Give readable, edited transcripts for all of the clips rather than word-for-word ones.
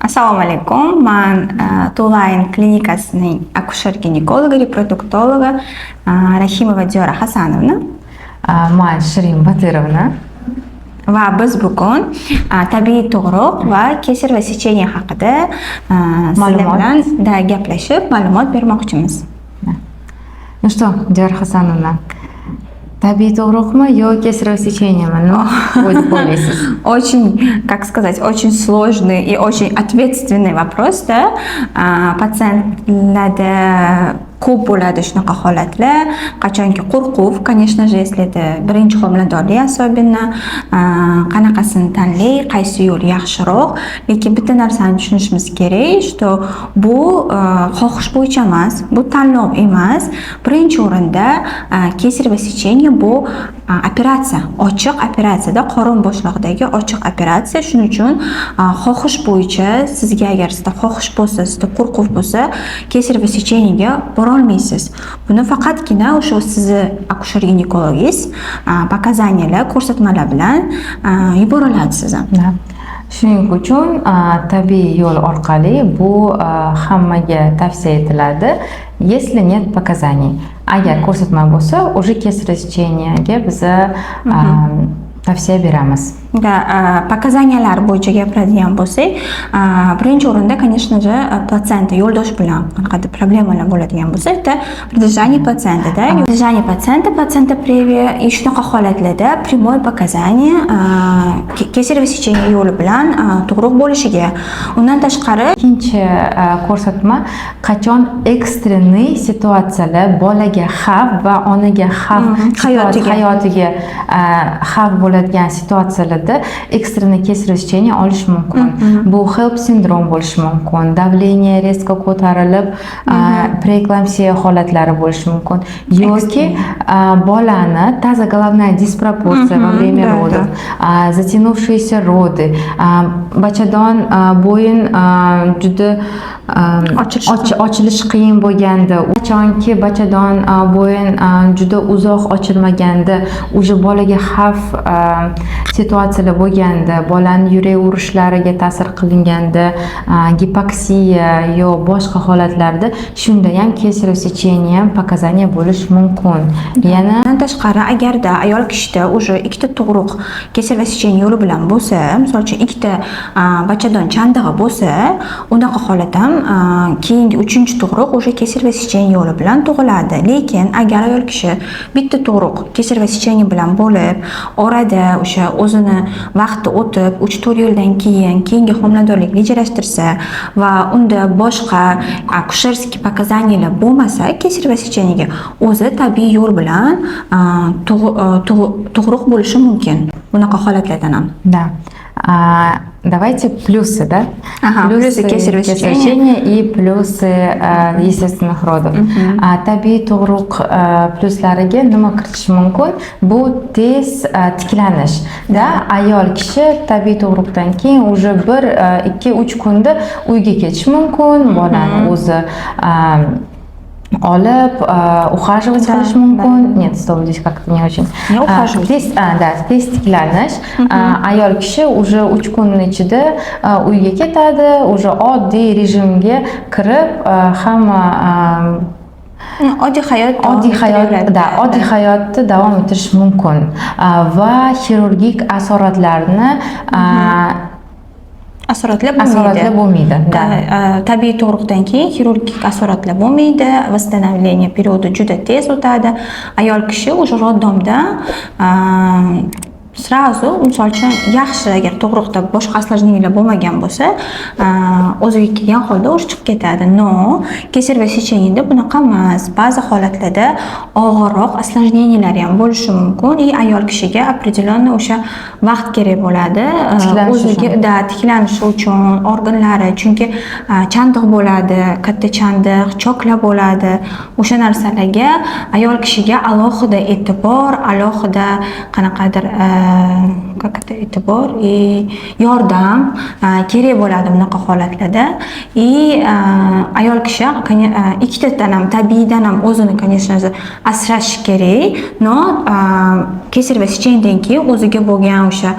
Assalomu alaykum. Men Tulayn klinikasining akusher-ginekologi, reproduktologi Rahimova Diyora Hasanovna. Men Shirin Batirovna. Va biz bugun tabiiy tug'ruq va kesir va secheniya haqida sizlar bilan gaplashib, ma'lumot bermoqchimiz. Ну что, Diyora Hasanovna, tabiiy tug'ruqmi yo kesir va secheniyami? Очень, как сказать, очень сложный и очень ответственный вопрос, да? Patsientlarda ko'p bo'ladi shunaqa holatlar, qachonki qo'rquv, конечно же, если это birinchi homiladorlik особенно, qanaqasini tanlay, qaysi yo'l yaxshiroq, lekin bitta narsani tushunishimiz kerak, что bu xohish bo'yicha emas, bu tanlov emas. Birinchi o'rinda kesir va secheniya bu operatsiya, ochiq operatsiyada qorin bo'shlig'idagi ochiq operatsiya. Shuning uchun xohish bo'yicha sizga agar sizda xohish bo'lsa, sizda qo'rquv bo'lsa, kesir va secheniyaga olmaysiz. Buni faqatgina o'sha sizni akusher ginekologingiz показаниялар, ko'rsatmalar bilan yuboriladi sizga. Shuning uchun tabiiy yo'l orqali bu hammaga tavsiya etiladi. Если нет показаний. Agar ko'rsatma bo'lsa, уже kesir secheniyaga biz tavsiya beramiz. Показаниялар bo'yicha gapiradigan bo'lsak, birinchi o'rinda, конечно же, platsenta yo'ldosh bilan qanaqadir problemalar bo'ladigan bo'lsa, это продолжение плаценты, да? Продолжение плацента превия и shunaqa holatlarda прямое показание kesir va secheniya yo'li bilan tug'ruq bo'lishiga. Undan tashqari, ikkinchi ko'rsatma qachon ekstreniy situatsiyalar, bolaga xavf va onaga xavf, hayotiga xavf bo'ladigan situatsiyalarda ekstreniy kesir va secheniya olish mumkin. Bu HELP sindrom bo'lishi mumkin, davleniya резко ko'tarilib, preeklamsiya holatlari bo'lishi mumkin yoki bolani тазоголовная диспропорция во время родов, затянувшиеся роды, bachadon bo'yin juda ochilish qiyin bo'lganda, qachonki bachadon bo'yin juda uzoq ochilmaganda, уже bolaga xavf situatsiyalar bo'lganda, bolani yurak urishlariga ta'sir qilinganda, gipoksiya yo boshqa holatlarda shunda ham kesir va secheniya показания bo'lishi mumkin. Yana tashqari, agarda ayol kishida уже ikkita tug'ruq kesir va secheniya yo'li bilan bo'lsa, misol uchun ikkita bachadon chandig'i bo'lsa, unaqa holat ham keyingi uchinchi tug'ruq уже kesir va secheniya yo'li bilan tug'iladi. Lekin agar ayol kishi bitta tug'ruq kesir va secheniya bilan bo'lib, orada o'sha o'zini vaqti o'tib 3-4 yildan keyingi homiladorlik rejalashtirsa va unda boshqa akusherskiy показаниялар bo'lmasa, kesir va secheniyaga o'zi tabiiy yo'l bilan tug'ruq bo'lishi mumkin. Bunaqa holatlardan ham. Да. Давайте плюсы, да? Плюсы kesir va secheniya и плюсы естественных родов. Tabiiy tug'ruq plyuslariga nima kiritish mumkin? Bu tez tiklanish. Da, ayol kishi tabiiy tug'ruqdan keyin уже 1-2-3 kunda uyga ketish mumkin, bolani o'zi olib, ухаживать qilish mumkin. Нет, стоп, здесь как-то не очень. Не ухаживать. Tez tiklanish. Ayol kishi уже 3 kun ichida uyga ketadi, уже oddiy rejimga kirib, hamma oddiy hayotni davom ettirish mumkin va xirurgik asoratlarni asoratlar bo'lmaydi. Tabiiy tug'ruqdan keyin xirurgik asoratlar bo'lmaydi, восстановление periodi juda tez o'tadi. Ayol kishi o'sha roddomda sразу, misol uchun, yaxshi agar tug'ruqda boshqa осложнениялар bo'lmagan bo'lsa, o'ziga kelgan holda o'sha chiqib ketadi. No, kesir va secheniyada bunaqa emas. Ba'zi holatlarda og'irroq осложнениялар ham bo'lishi mumkin. Ayol kishiga определенно o'sha vaqt kerak bo'ladi o'ziga tiklanishi uchun, organlari, chunki chandiq bo'ladi, katta chandiq, choklar bo'ladi. O'sha narsalarga ayol kishiga alohida e'tibor, alohida qanaqadir e'tibor yordam kerak bo'ladi bunaqa holatlarda. Ayol kishi ikkitadan ham tabiiydan ham o'zini, конечно же, asrash kerak. No, kesir va secheniyadan keyin o'ziga bo'lgan o'sha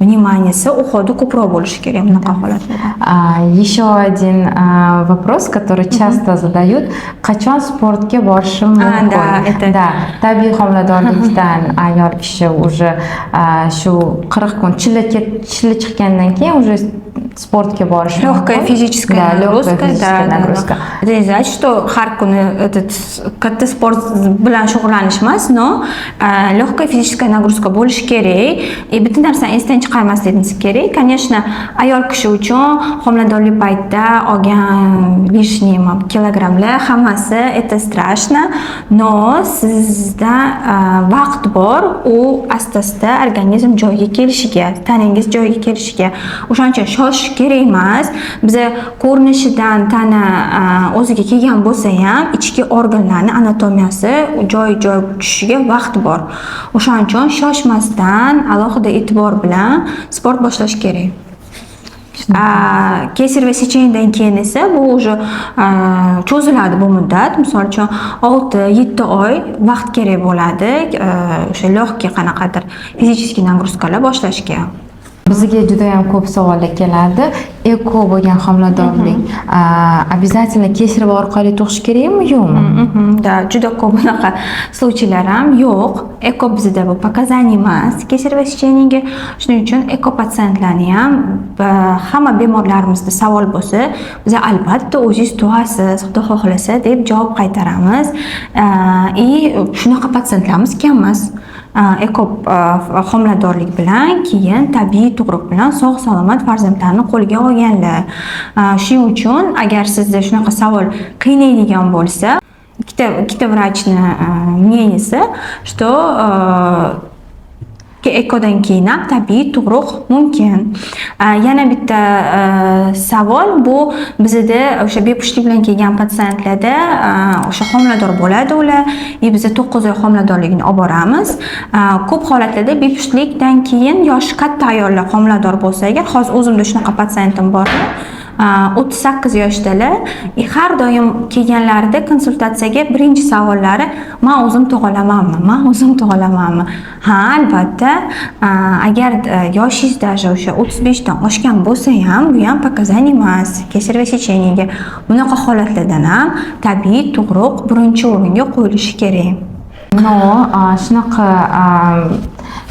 вниманиесі, уходу ko'proq bo'lishi kerak bunaqa holatlarda. Еще один вопрос, который часто задают: qachon sportga borishim mumkin? Да, tabiiy homiladorlikdan ayol kishi уже shu 40 kun chilla chiqqandan keyin уже sportga borish mumkin. Легкая физическая нагрузка. нагрузка. Это не значит, что har kuni katta sport bilan shug'ullanish emas, no легкая физическая нагрузка bo'lishi kerak. Bitta narsani esdan chiqarmasligimiz kerak. Конечно, ayol kishi uchun homiladorlik paytida olgan lишний kilogrammlar hammasi это страшно, но sizda vaqt bor, u asta-asta organizm joyiga kelishiga, tanangiz joyiga kelishiga. O'shaning uchun shoshish kerak emas. Biza ko'rinishidan tana o'ziga kelgan bo'lsa ham, ichki organlarni anatomiyasi joy-joy tushishiga vaqt bor. O'shaning uchun shoshmasdan, alohida e'tibor bilan sport boshlash kerak. Kesir va secheniyadan keyin esa bu уже cho'ziladi bu muddat. Misol uchun 6-7 oy vaqt kerak bo'ladi o'sha lегкий qanaqadir fizический nagruzkalar boshlashga. Bizga juda ham ko'p savollar keladi. Eko bo'lgan homiladorlik обязательно kesir orqali tug'ish kerakmi, yo'qmi? Da, juda ko'p bunaqa случайлар ham yo'q. Eko bizda bu показание emas kesir va secheniyaga. Shuning uchun eko patsientlarni ham hamma bemorlarimizda savol bo'lsa, biz albatta o'zingiz tug'asiz, Xudo xohlasa deb javob qaytaramiz. Shunaqa patsientlarimiz kam emas. Eko homiladorlik bilan keyin tabiiy tug'ruq bilan sog' salomat farzandlarni qo'lga olganlar. Shuning uchun agar sizda shunaqa savol qiynaydigan bo'lsa, ikkita vrachni мненияsi, что ekodan keyin ham tabiiy tug'ruq mumkin. Yana bitta savol bu bizda o'sha bepushtlik bilan kelgan patsientlarda o'sha homilador bo'ladi ular, biz 9 oy homiladorligini olib boramiz. Ko'p holatlarda bepushtlikdan keyin yoshi katta ayollar homilador bo'lsa agar, hozir o'zimda shunaqa patsientim bor. 38 yoshdalar. Har doim kelganlarida konsultatsiyaga birinchi savollari: "Men o'zim tug'olamanmi? Men o'zim tug'olamanmi?" Ha, albatta, agar yoshingiz даже o'sha 35 dan oshgan bo'lsa ham, bu ham показание emas. Kesir va secheniyaga bunaqa holatlardan ham tabiiy tug'ruq birinchi o'ringa qo'yilishi kerak. No,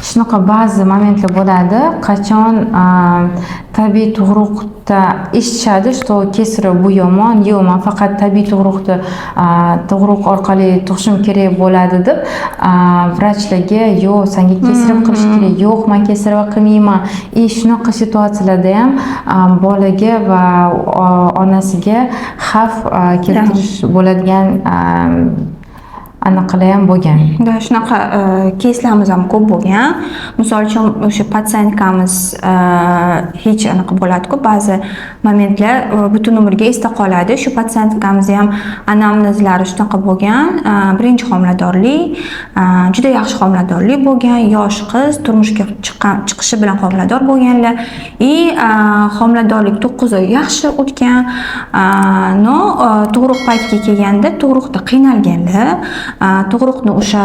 shunaqa ba'zi momentlar bo'ladi, qachon tabiiy tug'ruqda eshitishadi, что kesir bu yomon, yo'q, men faqat tabiiy tug'ruq orqali tug'ishim kerak bo'ladi deb vrachlarga yo'q, senga kesir qilish kerak, yo'q, men kesir qilmayman. Shunaqa situatsiyalarda ham bolaga va onasiga xavf keltirish bo'ladigan anaqalar ham bo'lgan. Shunaqa keyslarimiz ham ko'p bo'lgan. Misol uchun o'sha patsientkamiz hech anaqa bo'ladi-ku, ba'zi momentlar butun umrga esda qoladi. Shu patsientkamiz ham anamnezlari shunaqa bo'lgan. Birinchi homiladorlik, juda yaxshi homiladorlik bo'lgan, yosh qiz turmushga chiqishi bilan homilador bo'lganlar. Homiladorlik 9 oy yaxshi o'tgan. No, tug'ruq paytiga kelganda tug'ruqda qiynalganlar. Tug'ruqni o'sha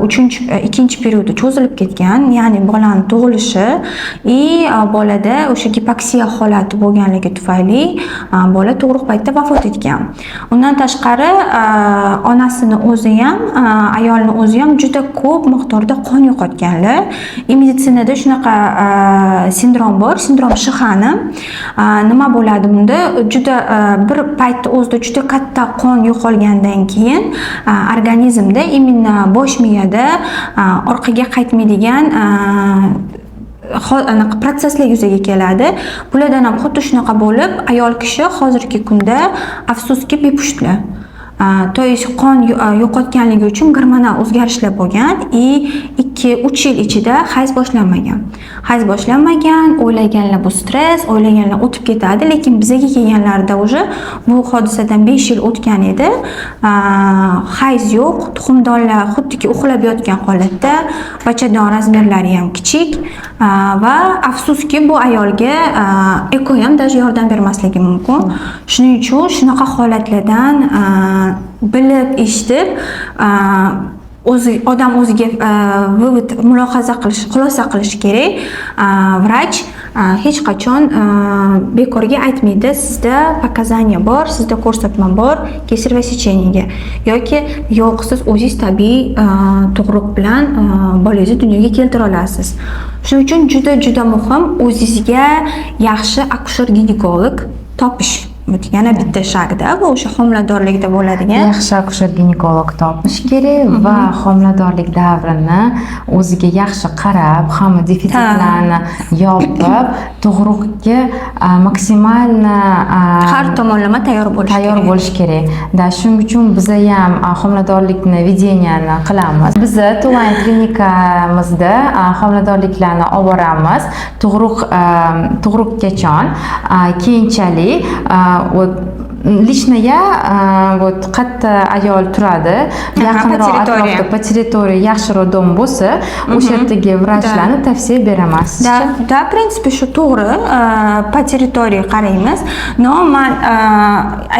2-chi periodi cho'zilib ketgan, ya'ni bolani tug'ilishi bolada o'sha gipoksiya holati bo'lganligi tufayli bola tug'ruq paytida vafot etgan. Undan tashqari onasini o'zi ham, ayolni o'zi ham juda ko'p miqdorda qon yo'qotganlar. Meditsinada shunaqa sindrom bor, sindrom Shixani. Nima bo'ladi bunda? Juda bir paytda o'zida juda katta qon yo'qolgandan keyin organizmda именно bosh miyada orqaga qaytmaydigan protseslar yuzaga keladi. Bulardan ham xuddi shunaqa bo'lib, ayol kishi hozirgi kunda afsuski bepushtlar. То есть qon yo'qotganligi uchun gormonal o'zgarishlar bo'lgan, 2-3 yil ichida hayz boshlanmagan. Hayz boshlanmagan, o'ylaganlar bu stress, o'ylaganlar o'tib ketadi, lekin bizga kelganlarda уже bu hodisadan 5 yil o'tgan edi. Hayz yo'q, tuxumdonlar xuddiki uxlab yotgan holatda, bachadon razmerlari ham kichik va afsuski bu ayolga eko ham даже yordam bermasligi mumkin. Shuning uchun shunaqa holatlardan bilib, eshitib odam o'ziga vывод mulohaza qilish, xulosa qilish kerak. Vrach hech qachon bekorga aytmaydi, sizda показания bor, sizda ko'rsatma bor, kesir va secheniyaga, yoki yo'q, siz o'zingiz tabiiy tug'ruq bilan bolangizni dunyoga keltira olasiz. Shuning uchun juda muhim o'zingizga yaxshi akusher-ginekolog topish. Bu yana bitta shagda, bu o'sha homiladorlikda bo'ladigan yaxshi akusher-ginekolog topish kerak va homiladorlik davrini o'ziga yaxshi qarab, hamma defitsitlarni yopib, tug'ruqga maksimalni har tomonlama tayyor bo'lish kerak. Da shuning uchun biz ham homiladorlikni vedeniyani qilamiz. Biz Tuvayn klinikamizda homiladorliklarni olib boramiz. Tug'ruqgacha keyinchalik lishnaga qatta ayol turadi, yaqinroq atrofda po territoriya yaxshiroq dom bo'lsa, o'sha yerdagi vrachlarni tavsiya beraman. Da, prinsipi shu to'g'ri, po territoriya qaraymiz. No, men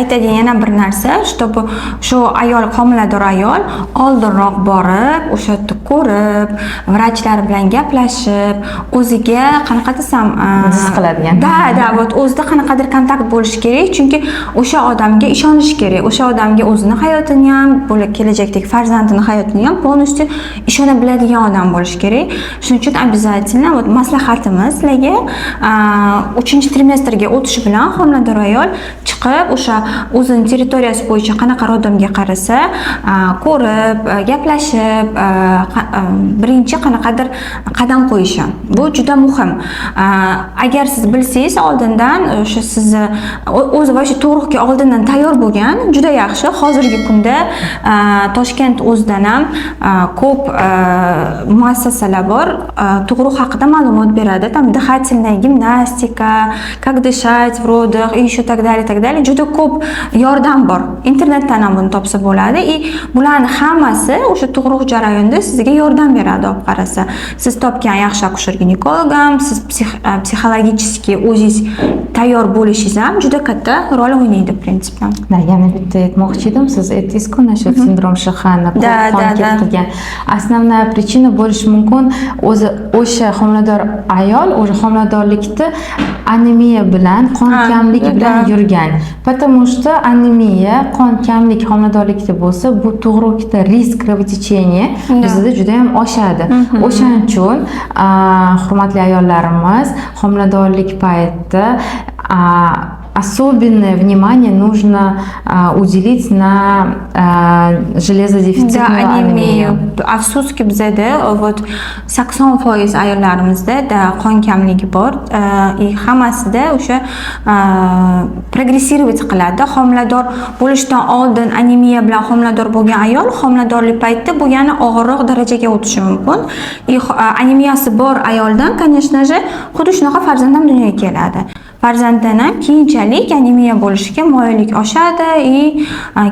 aytadigan yana bir narsa, чтобы shu ayol, homilador ayol oldinroq borib, o'sha yerda ko'rib, vrachlar bilan gaplashib, o'ziga qanaqa desam, his qiladigan. Da, o'zida qanaqadir kontakt bo'lishi kerak, chunki o'sha odamga ishonish kerak. O'sha odamga o'zini hayotini ham, kelajakdagi farzandini hayotini ham полностью ishona biladigan odam bo'lishi kerak. Shuning uchun обязательно maslahatimiz sizlarga 3-trimestrga o'tish bilan homilador ayol chiqib, o'sha o'zini territoriyasi bo'yicha qanaqa roddomga qarasa, ko'rib, gaplashib, birinchi qanaqadir qadam qo'yishi. Bu juda muhim. Agar siz bilsangiz oldindan o'sha sizni o'zi va shu tug'ruqga oldindan tayyor bo'lgan, juda yaxshi. Hozirgi kunda Toshkent o'zidan ham ko'p muassasalar bor, tug'ruq haqida ma'lumot beradi. Там дыхательная gimnastika, как дышать в родах и еще так далее. Juda ko'p yordam bor. Internetdan ham buni topsa bo'ladi. Bularning hammasi o'sha tug'ruq jarayonida sizga yordam beradi, olib qarasa. Siz topgan yaxshi akusher-ginekolog ham, siz psixologически o'zingiz tayyor bo'lishingiz ham juda katta rol o'ynaydi prinsipdan. Yana bitta aytmoqchi edim, siz aytdingiz-ku, nasha sindrom Shahani qilgan. Основная причина bo'lishi mumkin, o'sha homilador ayol o'sha homiladorlikda anemiya bilan, qon kamligi bilan yurgan. Потому что anemiya, qon kamlik homiladorlikda bo'lsa, bu tug'ruqda risk kровотечения bizda juda ham oshadi. O'shaning uchun hurmatli ayollarimiz homiladorlik paytida особенное внимание нужно уделить на железодефицитную анемию. Afsuski bizda 80% ayollarimizda qon kamligi bor. Hammasida o'sha progressировать qiladi. Homilador bo'lishdan oldin anemiya bilan homilador bo'lgan ayol homiladorlik paytida bu yana og'irroq darajaga o'tishi mumkin. Anemiyasi bor ayoldan, конечно же, xuddi shunaqa farzand ham dunyoga keladi. Farzanddan ham keyinchalik anemiya bo'lishiga moyillik oshadi,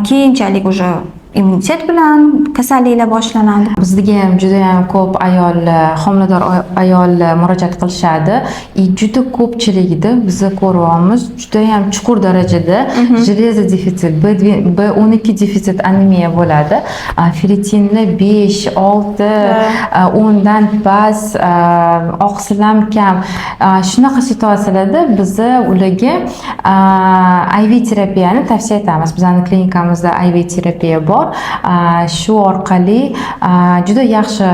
keyinchalik уже immunitet bilan kasalliklar boshlanadi. Bizga ham juda ham ko'p ayol, homilador ayol murojaat qilishadi. Juda ko'pchiligida biz ko'ryapmiz, juda ham chuqur darajada железо defitsit, B12 defitsit anemiya bo'ladi. Ferritinni 5, 6, 10 dan past, oqsil kam. Shunaqa situatsiyalarda biz ularga IV terapiyani tavsiya etamiz. Bizning klinikamizda IV terapiya bor. Shu orqali juda yaxshi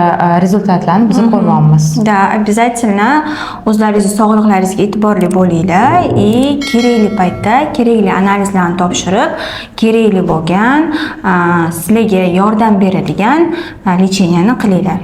rezultatlarni biz ko'ryapmiz. Da, обязательно o'zlaringiz sog'liqlaringizga e'tiborli bo'linglar, kerakli paytda kerakli analizlarni topshirib, kerakli bo'lgan sizlarga yordam beradigan lecheniyani qilinglar.